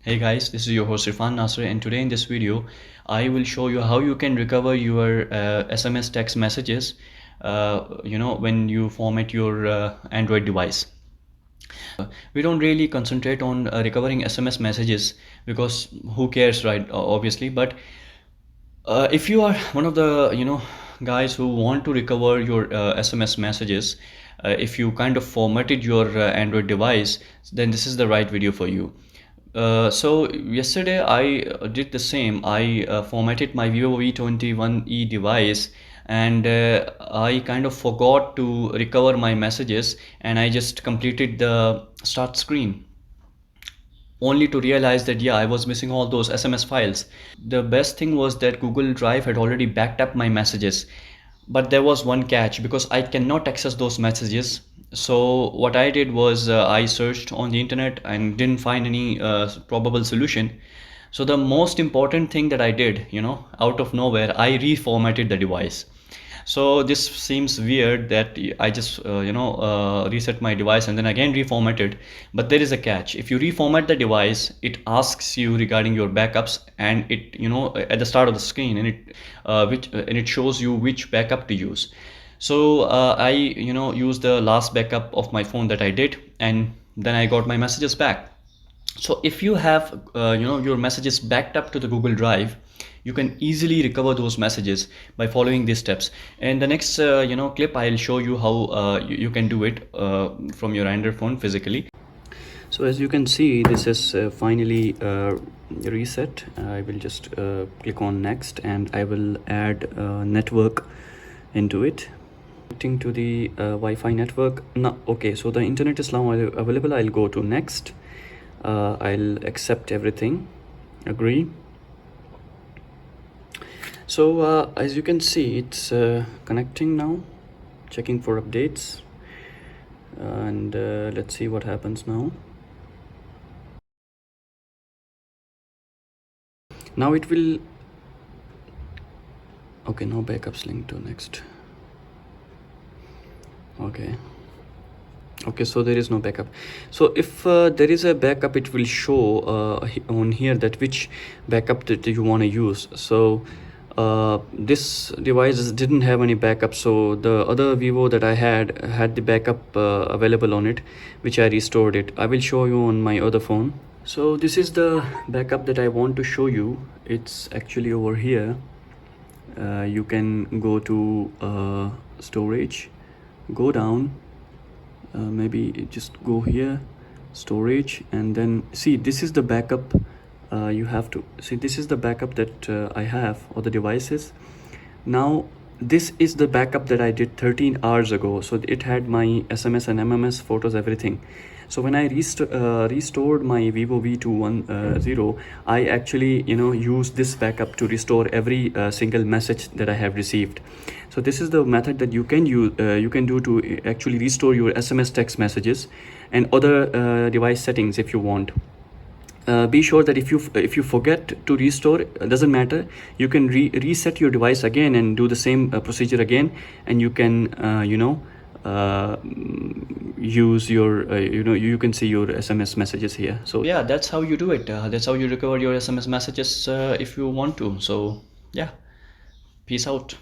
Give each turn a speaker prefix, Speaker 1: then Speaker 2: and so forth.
Speaker 1: Hey guys, this is your host Irfan Nasser, and today in this video I will show you how you can recover your SMS text messages when you format your Android device. We don't really concentrate on recovering SMS messages because who cares, right? Obviously, but if you are one of the guys who want to recover your SMS messages, if you kind of formatted your Android device, then this is the right video for you. So yesterday I did the same. I formatted my Vivo V21e device, and I kind of forgot to recover my messages, and I just completed the start screen only to realize that yeah, I was missing all those SMS files. The best thing was that Google Drive had already backed up my messages, but there was one catch because I cannot access those messages. So what I did was I searched on the internet and didn't find any probable solution. So the most important thing that I did, out of nowhere, I reformatted the device. So this seems weird that I just reset my device and then again reformatted. But there is a catch. If you reformat the device, it asks you regarding your backups, and it at the start of the screen, and it shows you which backup to use. So I used the last backup of my phone that I did, and then I got my messages back. So if you have your messages backed up to the Google Drive, you can easily recover those messages by following these steps. And the next clip, I'll show you how you can do it from your Android phone physically. So as you can see, this is finally reset. I will just click on next, and I will add network into it. Connecting to the Wi-Fi network. No, okay, so the internet is now available. I'll go to next. I'll accept everything, agree. So as you can see, it's connecting now, checking for updates, and let's see what happens now. Now it will, okay, no backups linked to next. Okay, so there is no backup. So if there is a backup, it will show on here that which backup that you want to use. So this device didn't have any backup, so the other Vivo that I had the backup available on it, which I restored it. I will show you on my other phone. So this is the backup that I want to show you. It's actually over here. You can go to storage, go down, maybe just go here, storage, and then see, this is the backup. You have to see, this is the backup that I have, or the devices. Now this is the backup that I did 13 hours ago, so it had my SMS and MMS photos, everything. So when I restored my Vivo V210, I actually used this backup to restore every single message that I have received. So this is the method that you can use, you can do to actually restore your SMS text messages and other device settings if you want. Be sure that if you forget to restore, it doesn't matter, you can reset your device again and do the same procedure again, and you can use your you can see your SMS messages here. So yeah, that's how you do it. That's how you recover your SMS messages if you want to. So yeah, peace out.